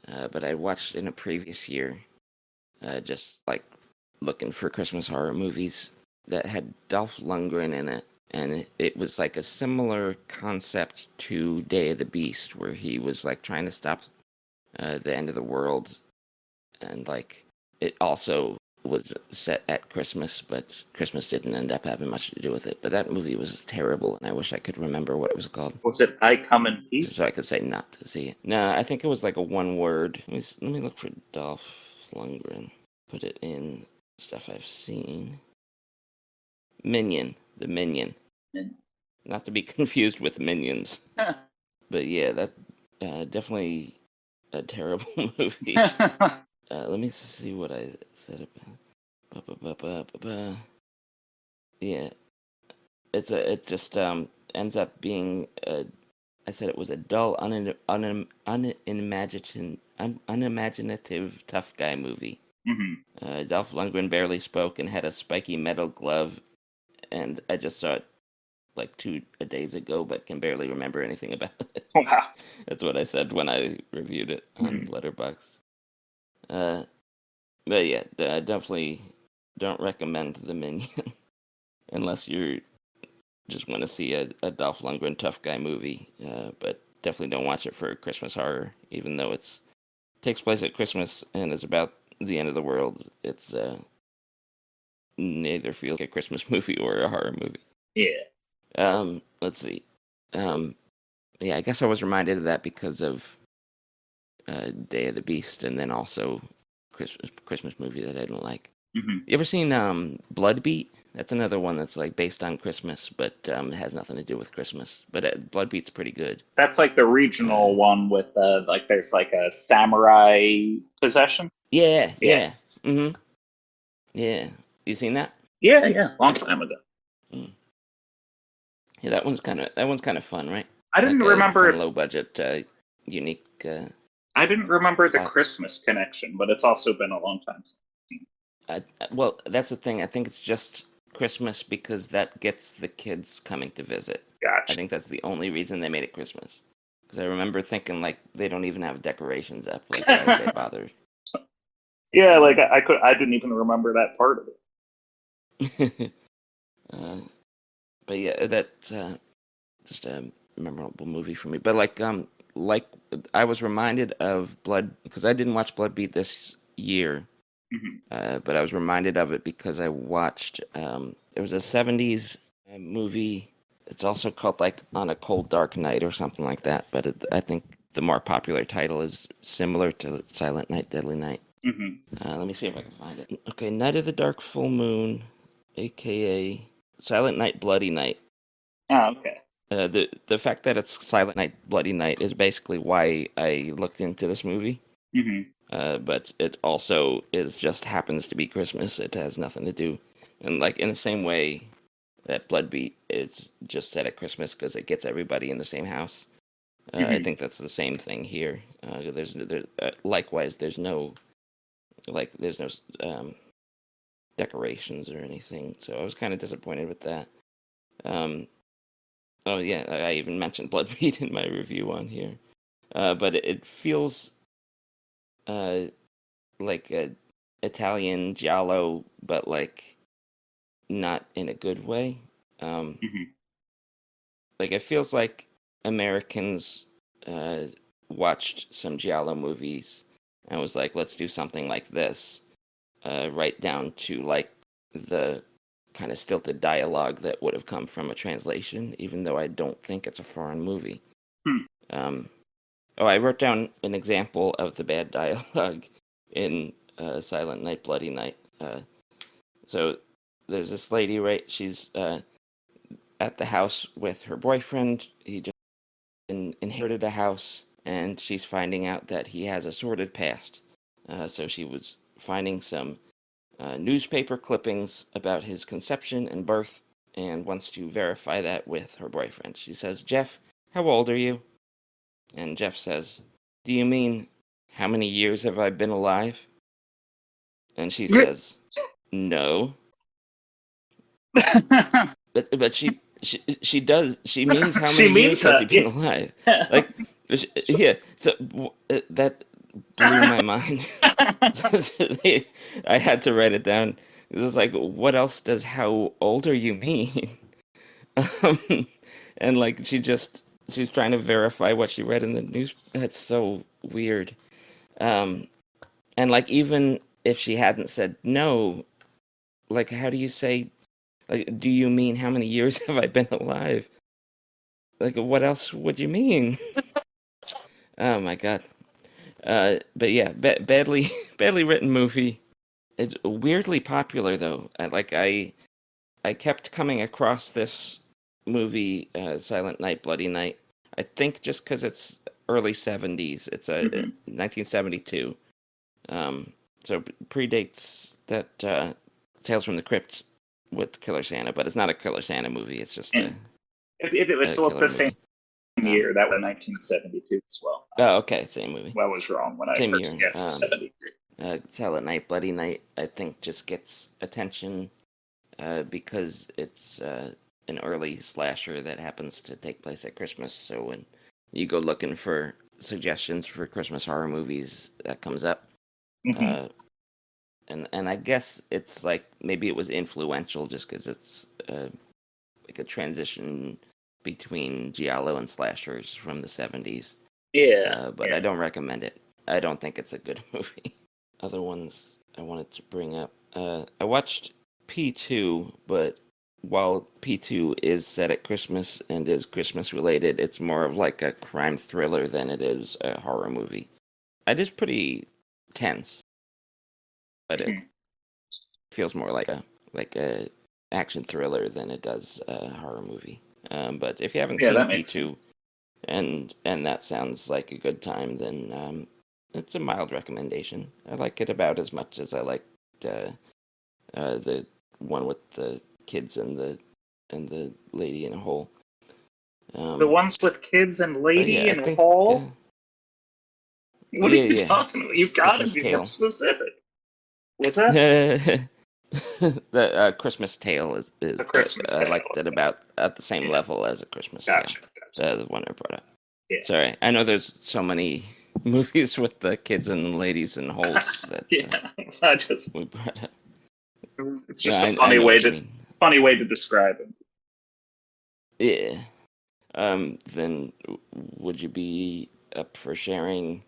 but I watched in a previous year, just like looking for Christmas horror movies that had Dolph Lundgren in it, and it was like a similar concept to Day of the Beast, where he was like trying to stop the end of the world, and like it also was set at Christmas, but Christmas didn't end up having much to do with it. But that movie was terrible, and I wish I could remember what it was called, Was it I Come in so Peace? I could say not to see it. No, I think it was like a one word. Let me look for Dolph Lundgren. Put it in stuff I've seen. Minion, the Minion, not to be confused with Minions. But yeah, that definitely a terrible movie. Let me see what I said about. Yeah, it just ends up being I said it was a dull, unimaginative tough guy movie. Hmm. Dolph Lundgren barely spoke and had a spiky metal glove, and I just saw it like 2 days ago, but can barely remember anything about it. Wow. That's what I said when I reviewed it on Mhm. Letterboxd. Uh, but yeah, definitely don't recommend The Minion unless you just want to see a Dolph Lundgren tough guy movie. But definitely don't watch it for Christmas horror, even though it's takes place at Christmas and is about the end of the world. It's neither feels like a Christmas movie or a horror movie. Yeah. Let's see. Um, yeah, I guess I was reminded of that because of Day of the Beast, and then also Christmas movie that I didn't like. Hmm. You ever seen Blood Beat? That's another one that's like based on Christmas, but it has nothing to do with Christmas. But Blood Beat's pretty good. That's like the Uh, regional one with like there's like a samurai possession. yeah, Yeah. yeah, mm-hmm, yeah. You seen that? Yeah, yeah. Long time ago. Mm. Yeah, that one's kind of fun, right? I didn't Like a fun, remember low budget, unique I didn't remember the plot. Christmas connection, but it's also been a long time since I've seen Well, that's the thing. I think it's just Christmas because that gets the kids coming to visit. it. I Gotcha. think that's the only reason they made it Christmas. Because I remember thinking like they don't even have decorations up. Like why would they bother? Yeah, like Uh, I didn't even remember that part of it. uh, but yeah, that's just a memorable movie for me. But like I was reminded of Blood because I didn't watch Blood Beat this year. Hmm. But I was reminded of it because I watched there was a '70s movie. It's also called like On a Cold Dark Night or something like that. But I think the more popular title is similar to Silent Night, Deadly Night. Hmm. Let me see if I can find it. Okay, Night of the Dark Full Moon, aka Silent Night, Bloody Night. Oh, okay. The fact that it's Silent Night, Bloody Night is basically why I looked into this movie. Hmm. But it also is just happens to be Christmas. It has nothing to do, and like in the same way that Bloodbeat is just set at Christmas because it gets everybody in the same house. I Hmm. think that's the same thing here. Likewise, there's no decorations or anything, so I was kind of disappointed with that. Um, oh yeah, I even mentioned Bloodbeat in my review on here, but it feels uh, like a Italian giallo, but like not in a good way. Um, Hmm. like it feels like Americans uh, watched some giallo movies and was like, let's do something like this, right down to like the kind of stilted dialogue that would have come from a translation, even though I don't think it's a foreign movie. Hmm. Um, oh, I wrote down an example of the bad dialogue in Silent Night, Bloody Night. So there's this lady, right? She's at the house with her boyfriend. He just inherited a house, and she's finding out that he has a sordid past. So she was finding some newspaper clippings about his conception and birth and wants to verify that with her boyfriend. She says, Jeff, how old are you? And Jeff says, do you mean how many years have I been alive? And she says, no. But she means how She many years means has he that. been alive? Like, yeah. So that blew my mind. I had to write it down. It was like, what else does "how old are you" mean? Um, and like she's trying to verify what she read in the news. That's so weird. Um, and like even if she hadn't said no, like how do you say? Like, do you mean how many years have I been alive? Like, what else would you mean? Oh my god. But yeah, badly badly written movie. It's weirdly popular though. I kept coming across this movie, Silent Night, Bloody Night. I think just because it's early '70s. It's a Hmm. 1972. So predates that Tales from the Crypt with Killer Santa, but it's not a Killer Santa movie. It's just And if a it's killer the same movie. year, that was 1972 as well. Oh, okay, same movie, I was wrong when I same first year. guessed 73. Silent Night, Bloody Night, I think just gets attention because it's an early slasher that happens to take place at Christmas. So when you go looking for suggestions for Christmas horror movies, that comes up. Hmm. Uh, and I guess it's like maybe it was influential just because it's like a transition between giallo and slashers from the '70s. Yeah, But I don't recommend it. I don't think it's a good movie. Other ones I wanted to bring up. I watched P2, but while P2 is set at Christmas and is Christmas related, it's more of like a crime thriller than it is a horror movie. It is pretty tense, but it yeah. feels more like a action thriller than it does a horror movie. But if you haven't Yeah, seen that makes P2 sense. and that sounds like a good time, then it's a mild recommendation. I like it about as much as I liked the one with the kids and the lady in a hole. The Um, ones with kids and but lady yeah, I and think Hall? What are yeah, you yeah, talking about? You've got to Christmas be more Tale. specific. What's that? The Christmas Tale A is Christmas I Tale. liked it about at the same Yeah, level as a Christmas Tale. gotcha. The one I brought up. Yeah, Sorry, I know there's so many movies with the kids and the ladies in holes that yeah. It's not just. we brought up. It's No, just a I know what you mean. funny way to describe it. Yeah. Then would you be up for sharing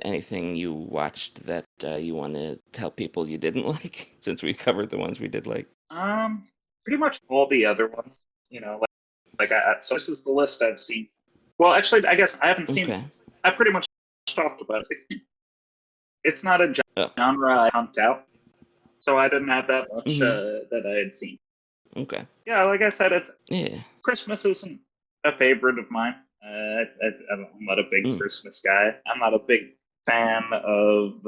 anything you watched that you want to tell people you didn't like, since we covered the ones we did like? Um, Pretty much all the other ones. So this is the list I've seen. Well, actually, I guess I haven't seen. Okay. I pretty much talked about it. It's not a Oh. genre I hunt out, so I didn't have that much Mm-hmm. that I had seen. Okay. Yeah, like I said, it's Yeah. Christmas isn't a favorite of mine. I'm not a big Mm. Christmas guy. I'm not a big fan of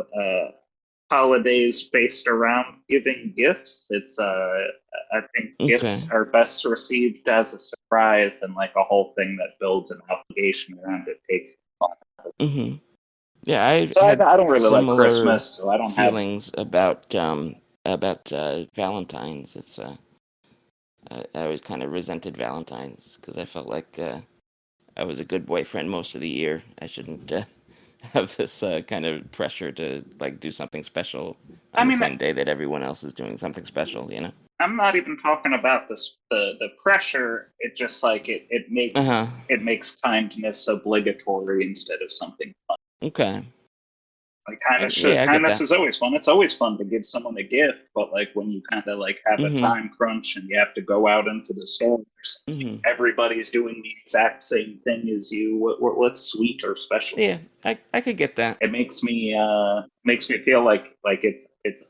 holidays based around giving gifts. I think gifts Okay. are best received as a surprise, and like a whole thing that builds an obligation around it takes fun. Mm-hmm. Yeah, I So had I don't really like similar Christmas, so I don't have. feelings about Valentine's. I always kind of resented Valentine's because I felt like I was a good boyfriend most of the year. I shouldn't have this kind of pressure to like do something special I on the mean, same day that everyone else is doing something special. You know? I'm not even talking about the pressure. It just like Uh huh. it makes kindness obligatory instead of something fun. Okay. Like Yeah, I get kindness that. is always fun. It's always fun to give someone a gift, but like when you kind of like have a Mm-hmm. time crunch and you have to go out into the stores, Mm-hmm. everybody's doing the exact same thing as you. What's sweet or special? Yeah, I could get that. It makes me feel like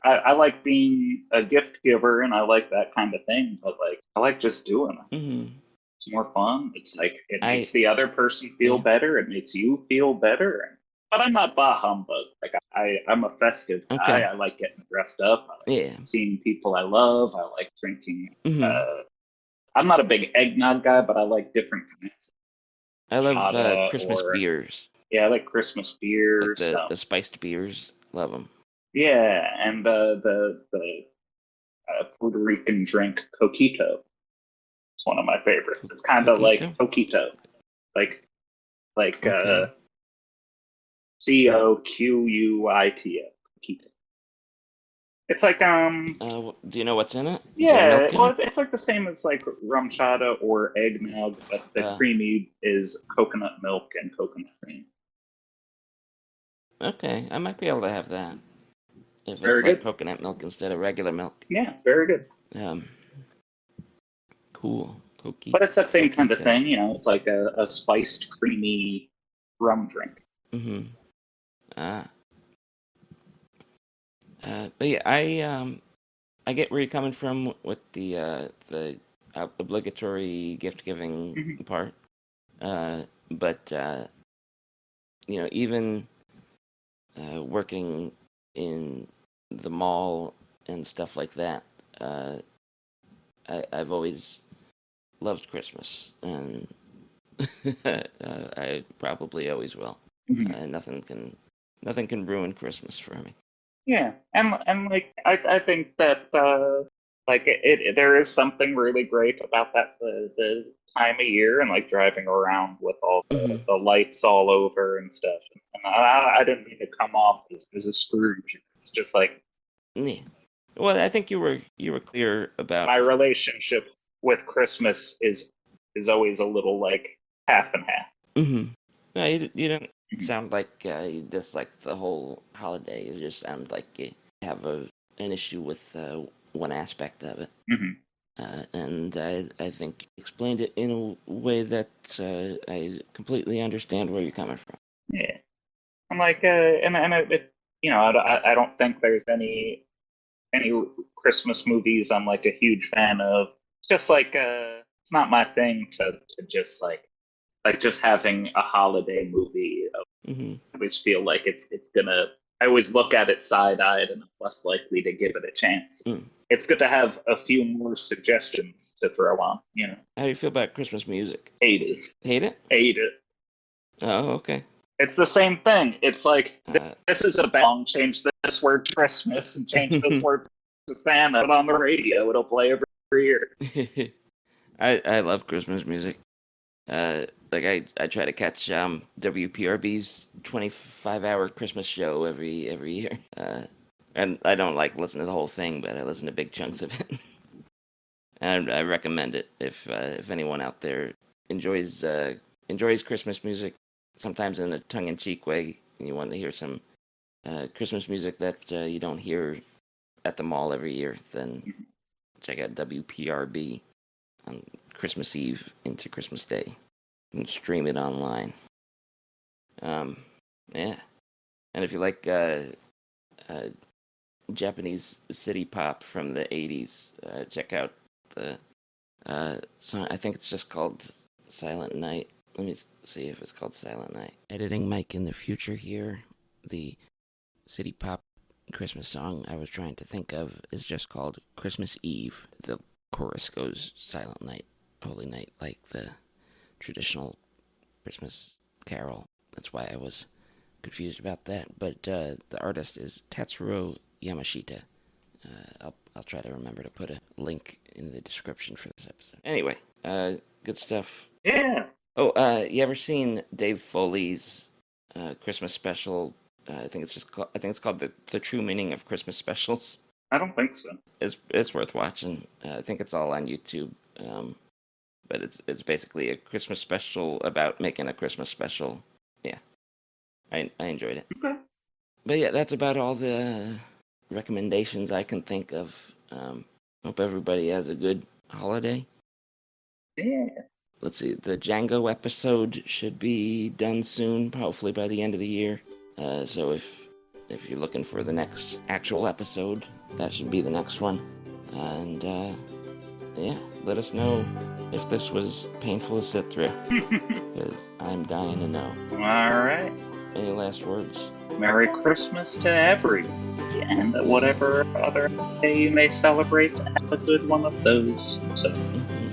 I like being a gift giver and I like that kind of thing, but like I like just doing it. Mm-hmm. It's more fun. It's like it I makes the other person feel Yeah. better. It makes you feel better. But I'm not bah humbug. Like I'm a festive guy. Okay. I like getting dressed up. I like Yeah. seeing people I love. I like drinking. Mm-hmm. I'm not a big eggnog guy, but I like different kinds. I love Chata Christmas or beers, yeah, I like Christmas like beers. the spiced beers. Love them. Yeah, and the Puerto Rican drink coquito. It's one of my favorites. It's kind of like Coquito. coquito, like like Okay. Coquito. Coquito. It's like Do you know what's in it? Is there yeah, milk in well it? it's like the same as like rum chata or eggnog, but the Uh, creamy is coconut milk and coconut cream. okay. I might be able to have that if it's Very like good. coconut milk instead of regular milk. Yeah, very good. Um, cool. But it's that same kind of Coquito. thing, you know. It's like a spiced, creamy rum drink. Mm-hmm. Ah. But yeah, I get where you're coming from with the obligatory gift giving Hmm. part. But even working in the mall and stuff like that, uh, I've always loved Christmas, and I probably always will. Hmm. Nothing can ruin Christmas for me. Yeah, and like I think that like there is something really great about that the time of year and like driving around with all Hmm. the lights all over and stuff. And I didn't mean to come off as a Scrooge. It's just like Yeah. Well, I think you were clear my about. relationship with Christmas is always a little like half and half. Hmm. No, you don't Mhm. sound like you dislike the whole holiday. You just sound like you have an issue with one aspect of it. Mhm. And I think you explained it in a way that I completely understand where you're coming from. Yeah, I'm like and you know I don't think there's any Christmas movies I'm like a huge fan of. It's just like it's not my thing to just like just having a holiday movie. Hmm. I always feel like it's gonna. I always look at it side eyed and I'm less likely to give it a chance. Mm. It's good to have a few more suggestions to throw on. You know, How do you feel about Christmas music? hate it, Hate it? hate it. Oh, okay. It's the same thing. It's like Uh, this is a song. Change this word to Christmas and change this word to Santa. Put on the radio. It'll play every year. I love Christmas music. Like I try to catch WPRB's 25-hour Christmas show every year. And I don't like listen to the whole thing, but I listen to big chunks of it. And I recommend it if anyone out there enjoys enjoys Christmas music, sometimes in a tongue-in-cheek way, and you want to hear some Christmas music that you don't hear at the mall every year, then check out WPRB on Christmas Eve into Christmas Day and stream it online. Yeah. And if you like Japanese city pop from the 80s, check out the song. I think it's just called Silent Night. Let me see if it's called Silent Night. Editing Mike in the future here. The city pop Christmas song I was trying to think of is just called Christmas Eve. The chorus goes Silent Night, Holy Night, like the traditional Christmas carol. That's why I was confused about that. But the artist is Tatsuro Yamashita. I'll try to remember to put a link in the description for this episode. Anyway, good stuff. Yeah. Oh, you ever seen Dave Foley's Christmas special? I think it's called the True Meaning of Christmas Specials. I don't think so. It's worth watching. I think it's all on YouTube. But it's basically a Christmas special about making a Christmas special. Yeah, I enjoyed it. Okay. But yeah, that's about all the recommendations I can think of. Hope everybody has a good holiday. Yeah. Let's see, the Django episode should be done soon, hopefully by the end of the year. So if you're looking for the next actual episode, that should be the next one. And yeah, let us know if this was painful to sit through, because I'm dying to know. All right. Any last words? Merry Christmas to everyone. And whatever other day you may celebrate, have a good one of those. So. Mm-hmm.